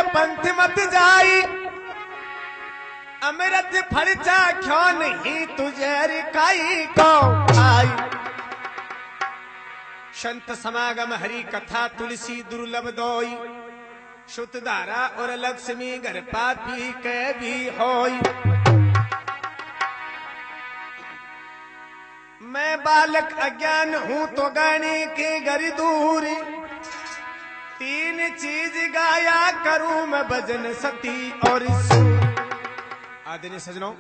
पंथ मत जाई, अमृत फल चाख्यो नहीं तुझे रिकाई को आई। संत समागम हरि कथा तुलसी दुर्लभ दोई, शुद्ध धारा और लक्ष्मी घर पापी के भी होई। मैं बालक अज्ञान हूं तो गाने के घर दूर, तीन चीज गाया करूं मैं भजन सती और सूर। आदरणीय सज्जनों,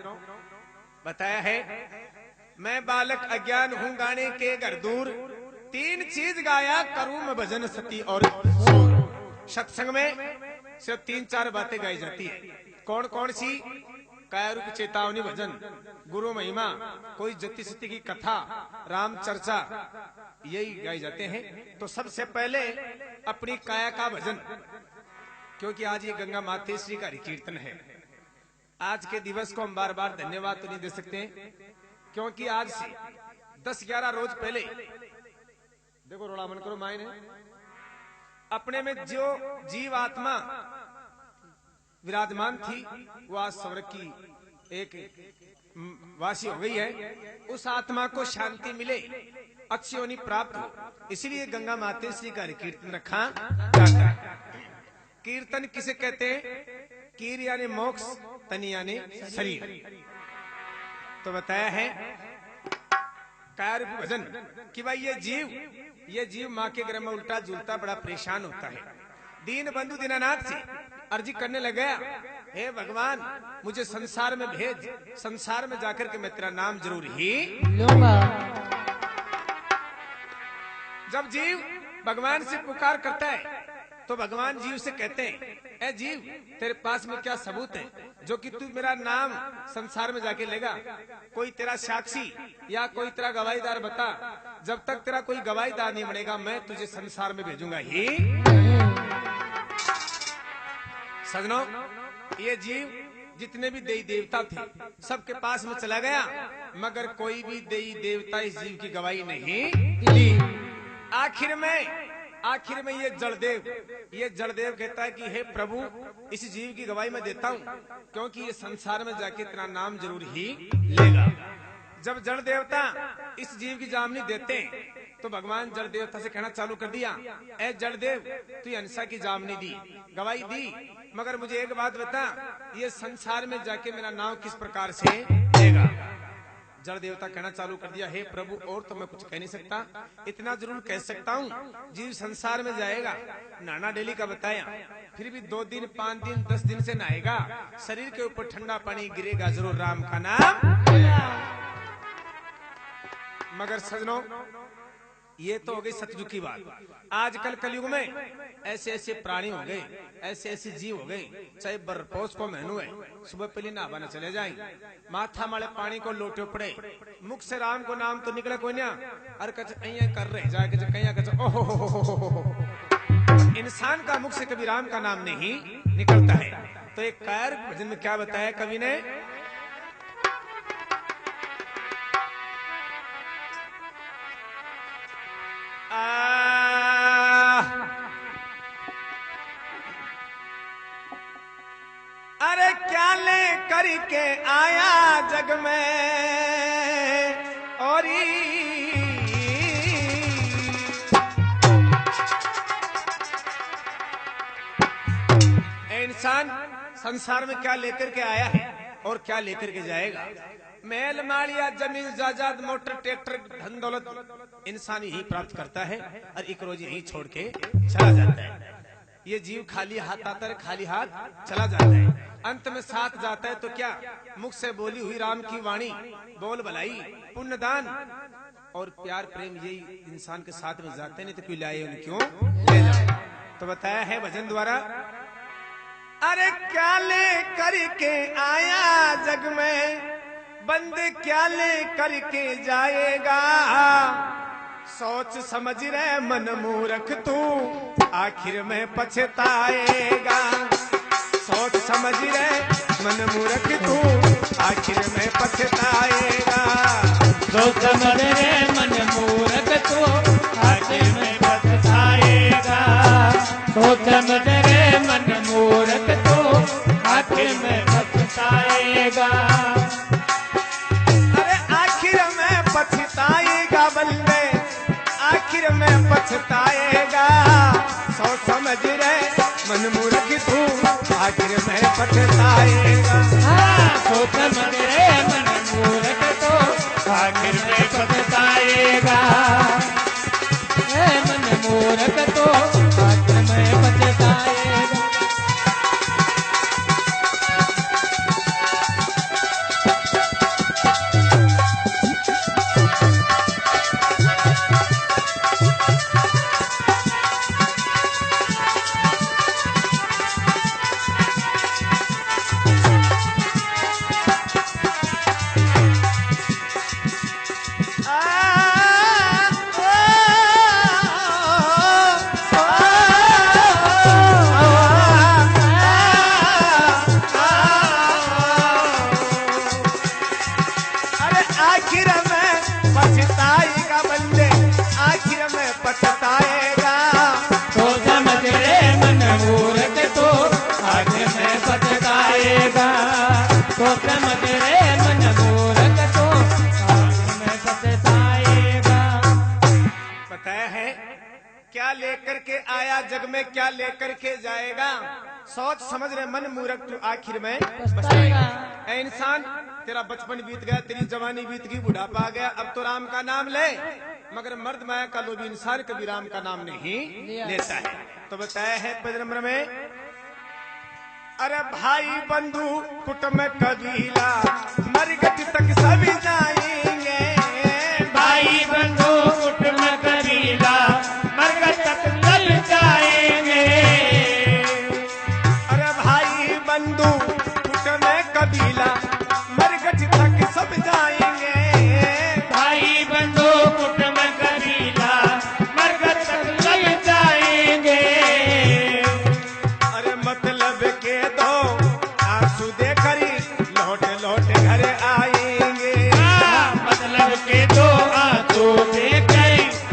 बताया है मैं बालक अज्ञान हूं गाने के घर दूर, तीन चीज गाया करूं मैं भजन सती और सूर। सत्संग में सिर्फ 3-4 बातें गाई जाती है। कौन कौन सी? काया रूप चेतावनी भजन, गुरु महिमा, कोई जति सती की कथा, राम चर्चा, यही गाई जाते हैं। तो सबसे पहले अपनी काया का भजन, क्योंकि आज ये गंगा माते श्री का कीर्तन है। आज के दिवस को हम बार बार धन्यवाद तो नहीं दे सकते, क्योंकि आज से 10-11 रोज पहले देखो रोड़ा मन करो मायने अपने में जो जीव आत्मा विराजमान थी वो आज स्वर्ग की एक वासी हो गई है। उस आत्मा को शांति मिले, अच्छी होनी प्राप्त हो, इसलिए गंगा माते श्री का कीर्तन रखा जाता है। कीर्तन किसे कहते हैं? कीर यानी मोक्ष, तनि यानी शरीर। तो बताया है काया रूप भजन कि भाई ये जीव माँ के गर्भ में उल्टा झूलता बड़ा परेशान होता है। दीन बंधु दीनानाथ से अर्जी करने लग गया, हे भगवान मुझे संसार में भेज, संसार में जाकर के मैं तेरा नाम जरूर ही लूंगा। जब जीव भगवान से पुकार करता है तो भगवान जीव से कहते हैं, ए जीव तेरे पास में क्या सबूत है जो कि तू मेरा नाम संसार में जाके लेगा? कोई तेरा साक्षी या कोई तेरा गवाहीदार बता। जब तक तेरा कोई गवाहीदार नहीं बनेगा मैं तुझे संसार में भेजूंगा ही। सजनों, ये जीव जितने भी देवी देवता थे सबके पास में चला गया, मगर कोई भी देवी देवता इस जीव की गवाही नहीं ली। आखिर में ये जड़देव कहता है कि हे प्रभु इस जीव की गवाही मैं देता हूँ, क्योंकि ये संसार में जाके तेरा नाम जरूर ही लेगा। जब जड़ देवता इस जीव की जामनी देते हैं तो भगवान जड़ देवता से कहना चालू कर दिया, ए जड़देव तू हंसा की जामनी दी, गवाही दी, मगर मुझे एक बात बता, ये संसार में जाके मेरा नाम किस प्रकार से लेगा? जड़ देवता कहना चालू कर दिया, हे प्रभु और तो मैं कुछ कह नहीं सकता, इतना जरूर कह सकता हूँ जीव संसार में जाएगा, नहाना डेली का बताया, फिर भी 2 दिन 5 दिन 10 दिन से नहाएगा, शरीर के ऊपर ठंडा पानी गिरेगा जरूर राम का नाम। मगर सजनों ये तो हो गई सतयुग की बात। आजकल कलयुग में ऐसे ऐसे प्राणी हो गए, ऐसे ऐसे जीव हो गए, चाहे बरपोस को महनू है, सुबह पहले नहाना चले जाए, माथा माले पानी को लोटे पड़े, मुख से राम को नाम तो निकले कोई ना, अरे कच कर रहे जाए कच ओहो। इंसान का मुख से कभी राम का नाम नहीं निकलता है। तो एक कायर भजन में क्या बताया कवि ने, अरे क्या ले करके आया जग में और इंसान संसार में क्या लेकर के आया है और क्या लेकर के जाएगा? महल मालिया जमीन जायदाद मोटर ट्रैक्टर धन दौलत इंसान यही प्राप्त करता है और एक रोज यही छोड़ के चला जाता है। ये जीव खाली हाथ आता है, खाली हाथ चला जाता है, अंत में साथ जाता है तो क्या? मुख से बोली हुई राम की वाणी, बोल भलाई, पुण्य दान और प्यार प्रेम यही इंसान के साथ में जाते नहीं तो क्यों लाए क्यों ले जाए? तो बताया है भजन द्वारा, अरे क्या ले करके आया जग में, बंद क्या ले करके जाएगा, सोच समझ रहे मन मूर्ख तू आखिर में पछताएगा, सोच समझ रहे मन मूर्ख तू आखिर में पछताएगा, सोच समझ रहे मन मूर्ख तू आखिर में पछताएगा, सोच समझ रहे मन मूर्ख मन मूर्ख तू आखिर में पछताएगा। सोच समझ रे मन मूर्ख तो आखिर में पछताएगा। मन मूर्ख तो आखिर में पछताएगा। क्या लेकर के आया जग में, क्या लेकर के जाएगा। सोच समझ रहे मन मूर्ख तू आखिर में पछताएगा। ऐ इंसान, तेरा बचपन बीत गया, तेरी जवानी बीत गई, बुढ़ापा आ गया, अब तो राम का नाम ले। मगर मर्द माया का लोभी इंसान कभी राम का नाम नहीं लेता है। तो बताया है पद नंबर में, अरे भाई बंधु कुटुंब कबीला मरगट तक सभी जाएंगे। भाई बंधु कुटुंब कबीला मरगट तक चल जाएंगे। अरे भाई बंधु कुटुंब कबीला मरगट तक सब जाएंगे। भाई बंधु कुटुंब कबीला मरगट तक चल जाएंगे। अरे मतलब के दो आंसू देकर लौट लौट घर आएंगे। मतलब के दो आंसू देकर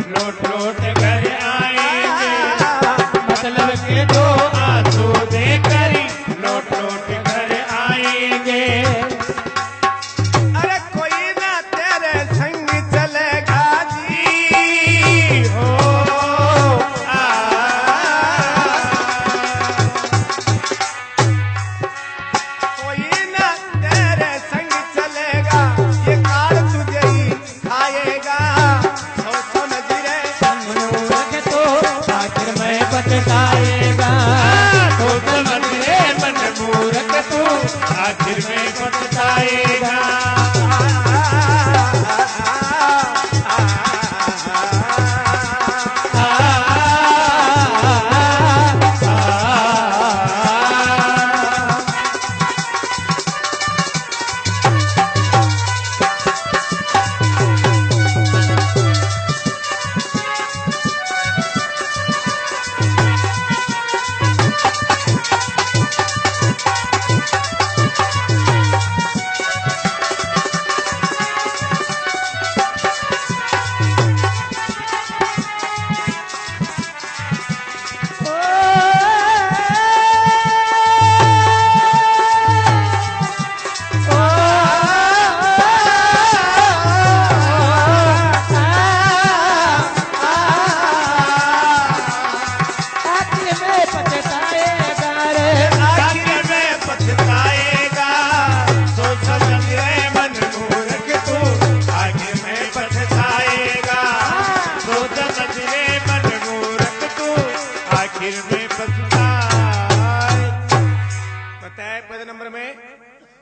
लौट लौट घर आएंगे। मतलब के दो आंसू देकर लौट लौट घर आएंगे। अरे कोई ना तेरे संग चलेगा जी हो। कोई ना तेरे संग चलेगा, ये काल तुझे ही खाएगा। सोच समझ रे मूर्ख तो आखिर में पछताएगा। सोच समझ रे मन मूर्ख तो आखिर में पछताएगा।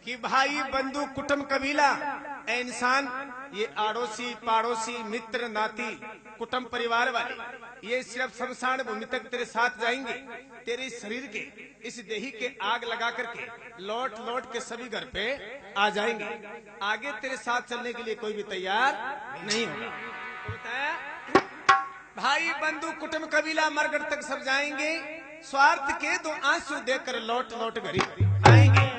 कि भाई बंधु कुटुंब कबीला ए इंसान, ये आड़ोसी पाड़ोसी मित्र नाती कुटुंब परिवार वाले ये सिर्फ शमशान भूमि तक तेरे साथ जाएंगे। तेरे शरीर के इस देही के आग लगा करके लौट लौट के सभी घर पे आ जाएंगे। आगे तेरे साथ चलने के लिए कोई भी तैयार नहीं होगा। तो बताया भाई बंधु कुटुंब कबीला मरगट तक सब जाएंगे। स्वार्थ के दो आंसू देकर लौट लौट घर आएंगे।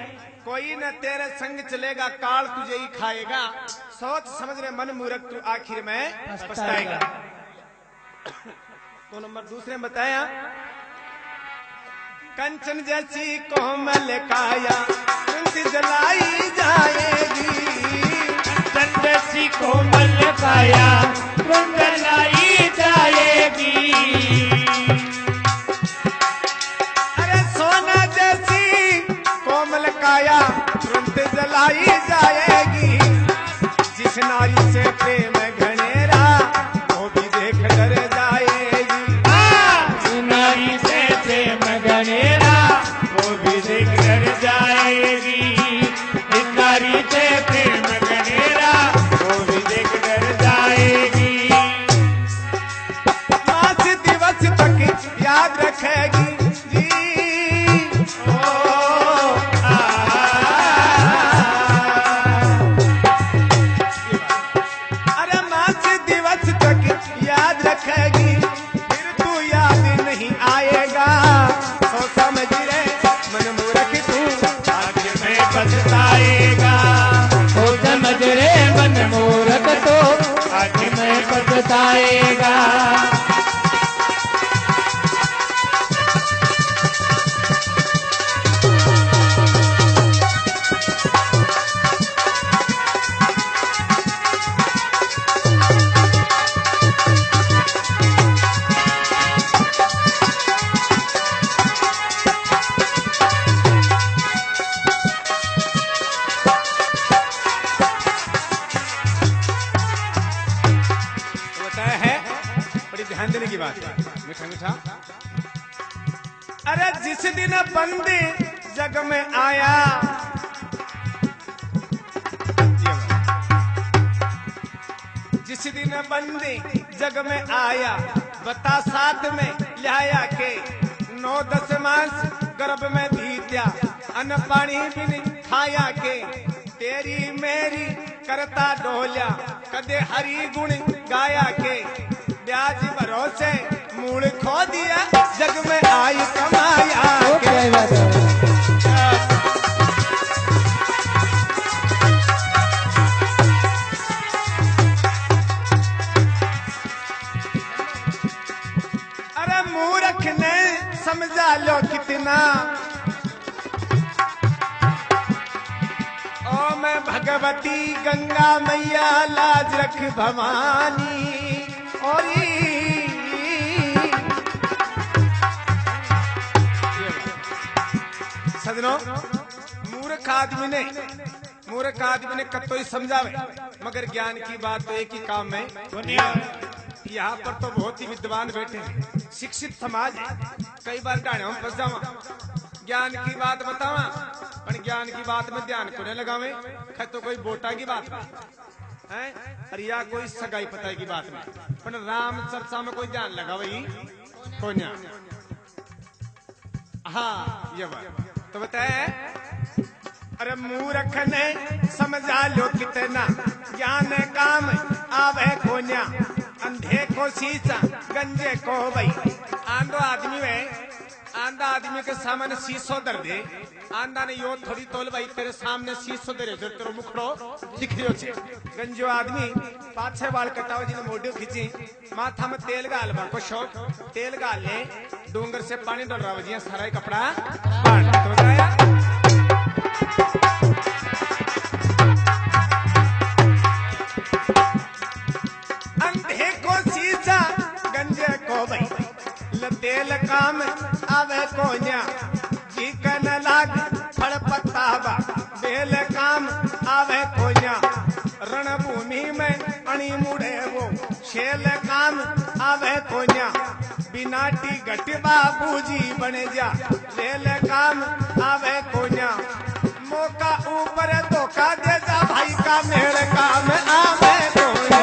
कोई न तेरे संग चलेगा, काल तुझे ही खाएगा। सोच समझ रहे मन मूर्ख तू आखिर में पछताएगा। तो नंबर दूसरे में बताया, कंचन जैसी कोमल काया तुमसे जलाई जाएगी। कंचन जैसी कोमल काया तुम जलाई जाएगी। अरे काया तुरंत जलाई जाएगी। जिस नारी से प्रेम घनेरा वो भी देख डर जाएगी। जिस नारी से प्रेम घनेरा वो भी देख डर जाएगी। इस नारी से प्रेम घनेरा वो भी देख डर जाएगी। पाँच दिवस तक याद रखेगी जी। अरे 5 दिवस तक याद रखेगी, फिर तू याद नहीं आएगा। तो समझ रे मन मूर्ख तू आखिर में पछताएगा। तो समझ रे मन मूर्ख तो आखिर में पछताएगा। देने की बात है मीठा मीठा। अरे जिस दिन बंदी जग में आया, जिस दिन बंदी जग में आया, बता साथ में लाया के 9-10 मास गर्भ में बीत्या, अन्न पानी भी नहीं खाया के। तेरी मेरी करता डोल्या, कदे हरि गुण गाया के। ब्याज भरोसे मूल खो दिया, जग में आई कमाया के। अरे मूर्ख ने समझा लो कितना, ओ मैं भगवती गंगा मैया लाज रख भवानी। और सजनों, मूर्ख आदमी ने कतो ही समझावे, मगर ज्ञान की बात तो एक ही काम में। यहाँ पर तो बहुत ही विद्वान बैठे हैं, शिक्षित समाज है। कई बार डाणे में फंस जावा, ज्ञान की बात बतावा, पर ज्ञान की बात में ध्यान को नहीं लगावे। तो कोई बोटा की बात है, अरे या कोई सगाई पता की बात में, पर राम चर्चा में कोई ध्यान लगा वही कौन। हाँ ये बात तो बताए। अरे मूर्ख ने समझा लो कितना, ज्ञान काम आवे कोन्या। अंधे को शीशा, गंजे को भाई। आंधो आदमी वे, आंधा आदमी के सामने शीशो दर दे, आंधा ने यो थोड़ी तोल भाई तेरे सामने शीशो दे रहे, तेरो मुखड़ो दिख रही छे। गंजो आदमी पाछे बाल कटावे जी मोढ़ो खींची, माथा में तेल गाल को शौक, तेल गाल ले डूंगर से पानी डल रहा जी, सारा कपड़ा बांट तो बताया। अंधे को शीशा, गंजे को भाई। तेल काम आवे कोन्या, जी कन लाग फल पत्तावा। बेल काम आवे कोन्या, रणभूमि में अणी मुड़े वो। शेल काम आवे कोन्या, बिनाटी गट बाबूजी बने जा। रेल काम आवे कोन्या, मौका ऊपर धोखा दे जा भाई का। मेरे काम आवे कोन्या।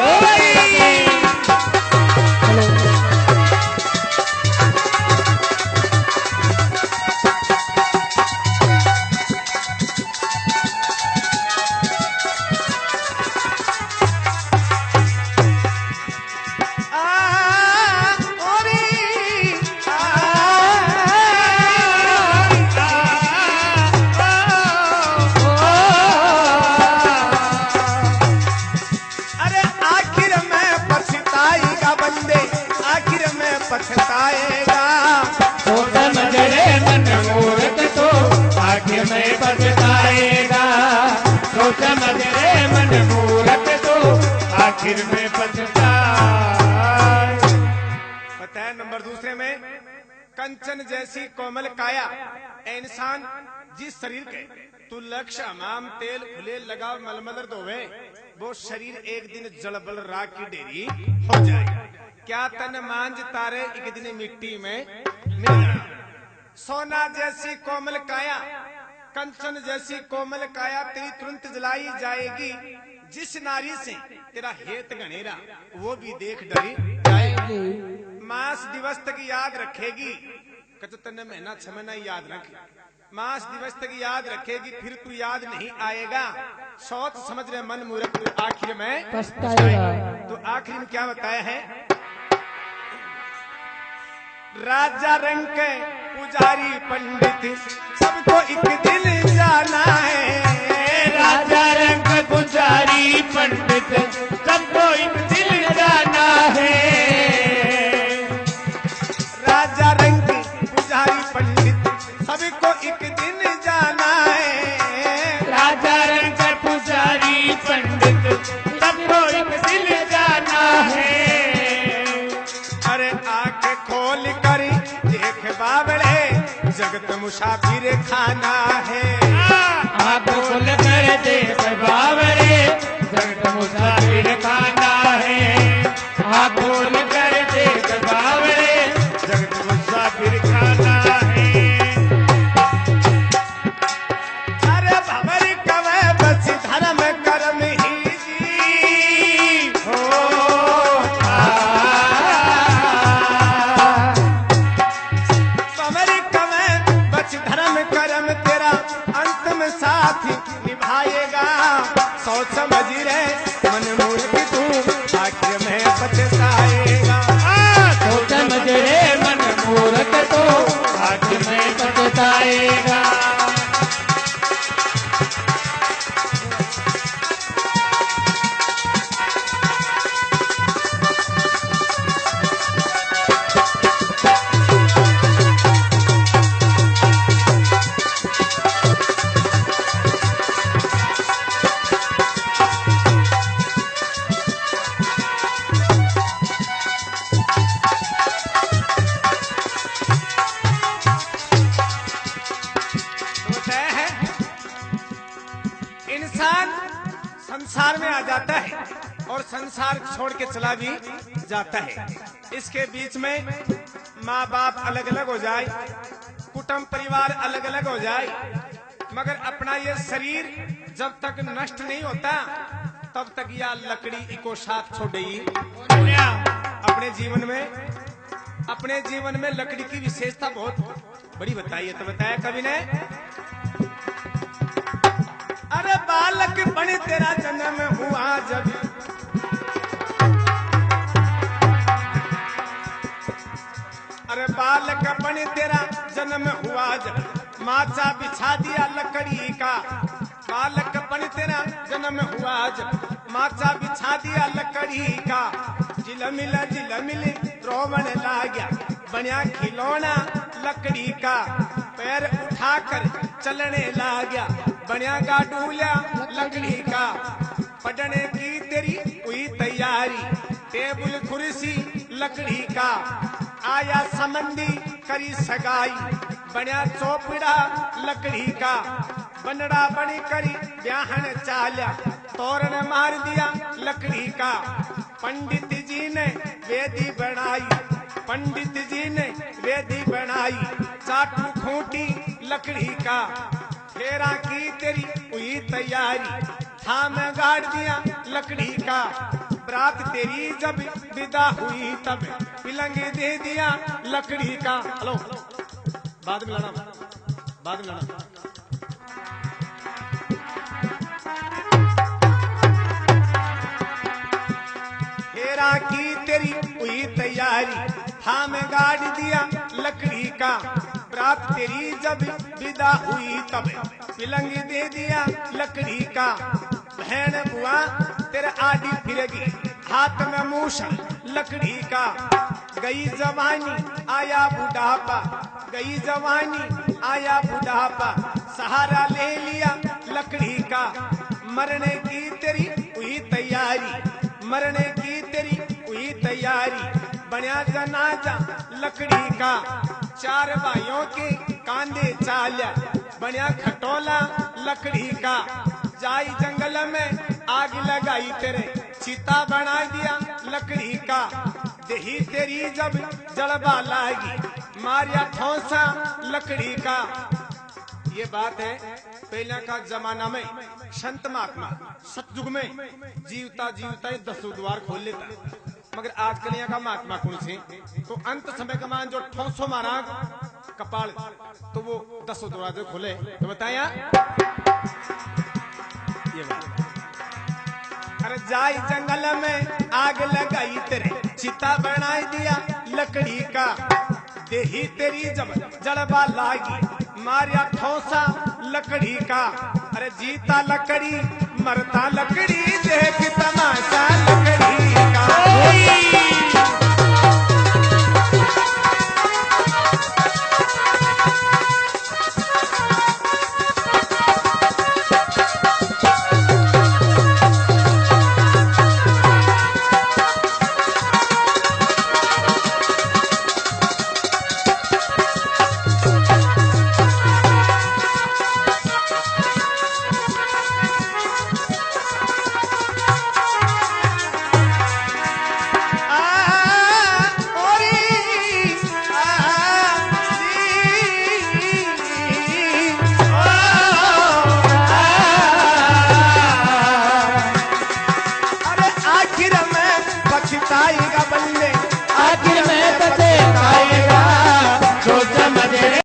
पछताएगा, तो समझ रे मन मूर्ख तो आखिर में पछताएगा। तो समझ रे मन मूर्ख तो आखिर में पछताएगा। पता है नंबर दूसरे में, कंचन जैसी कोमल काया। इंसान जिस शरीर के तू लक्ष्य हमाम तेल खुले लगाओ मलमलर धोवे वो शरीर एक दिन जलबल राख की ढेरी हो जाए। क्या तन मांझ तारे एक दिन मिट्टी में मिल जाए। सोना जैसी कोमल काया कंचन जैसी कोमल काया तेरी तुरंत जलाई जाएगी। जिस नारी से तेरा हेत घनेरा वो भी देख डरी जाएगी। मास दिवस तक याद रखेगी कच तने महीना 6 महीना याद रखे। मास दिवस तक याद रखेगी फिर तू याद नहीं आएगा। सोच समझ रहे मन मूर्ख आखिर में पछताएगा। तो आखिर में क्या बताया है। राजा रंग के पुजारी पंडित सबको एक दिन जाना है। राजा रंग पुजारी पंडित सबको एक दिन जाना है। राजा रंग पुजारी पंडित सबको एक दिन जाना है। राजा रंग पुजारी पंडित सबको एक दिन जाना है। अरे आंख खोल कर देख बाबड़े जगत मुसाफिर खाना है। आंख खोल कर देख बाबड़े जगत मुसाफिर खाना है। आंख खोल कर देख बाबड़े जगत मुसाफिर खाना है। अरे भवर कवे बस धर्म कर्म ही जी हो। भवर कवे बस धर्म कर्म तेरा अंत में साथ निभाएगा। सोच समझ रे मन मूर्ख तू आखिर में पछताएगा। सोच समझ रे मन मूर्ख तो आखिर में पछताएगा। संसार में आ जाता है और संसार छोड़ के चला भी जाता है। इसके बीच में माँ बाप अलग अलग हो जाए, कुटुंब परिवार अलग अलग हो जाए, मगर अपना ये शरीर जब तक नष्ट नहीं होता तब तक यह लकड़ी को साथ छोड़ेगी। अपने जीवन में लकड़ी की विशेषता बहुत बड़ी बताई है। तो बताया कवि ने। अरे बालक बने तेरा जन्म हुआ जब। अरे बालक बने तेरा जन्म हुआ जब माचा बिछा दिया लकड़ी का। बालक बने तेरा जन्म हुआ जब माचा बिछा दिया लकड़ी का। झिलमिल रोवन ला गया बनिया खिलौना लकड़ी का। पैर उठाकर चलने ला गया बनिया गाडूला लकड़ी का। पढ़ने की तेरी हुई तैयारी टेबल कुर्सी लकड़ी का। आया संबंधी करी सगाई बनिया चौपड़ा लकड़ी का। बनड़ा बनी करी ब्याहन चाल्या तोरण मार दिया लकड़ी का। पंडित जी ने वेदी बनाई, पंडित जी ने वेदी बनाई। चाटू खूंटी लकड़ी का। फेरा की तेरी हुई तैयारी थाम गाड़ दिया लकड़ी का। बरात तेरी जब विदा हुई तब पिलंग दे दिया लकड़ी का। हेलो बाद में लाना, बाद में लाना। फेरा की तेरी हुई तैयारी थाम गाड़ दिया लकड़ी का। बरात तेरी जब विदा हुई तब पिलंग दे दिया लकड़ी का। बहन बुआ तेरे आड़ी फिरेगी हाथ में मूसल लकड़ी का। गई जवानी आया बुढ़ापा, गई जवानी आया बुढ़ापा। सहारा ले लिया लकड़ी का। मरने की तेरी हुई तैयारी, मरने की तेरी हुई तैयारी। बनिया जनाजा लकड़ी का। चार भाइयों के कांधे चाल्या बनिया खटोला लकड़ी का। जाई जंगल में आग लगाई तेरे चिता बना दिया लकड़ी का। देही तेरी जब जलवा लाएगी मारिया ठौसा लकड़ी का। ये बात है पहले का जमाना में संत महात्मा सतयुग में जीवता जीवता 10 द्वार खोल लेता, मगर आजकल यहाँ का महात्मा कौन से तो अंत समय का मान जो ठोसो मारा कपाल तो वो 10 दरवाजे खोले तो बताया ये बात। अरे जाई जंगल में आग लगाई तेरे चिता बनाई दिया लकड़ी का। देही तेरी जब जड़बा लागी मारिया ठोसा लकड़ी का। अरे जीता लकड़ी मरता लकड़ी देख तमाशा लकड़ी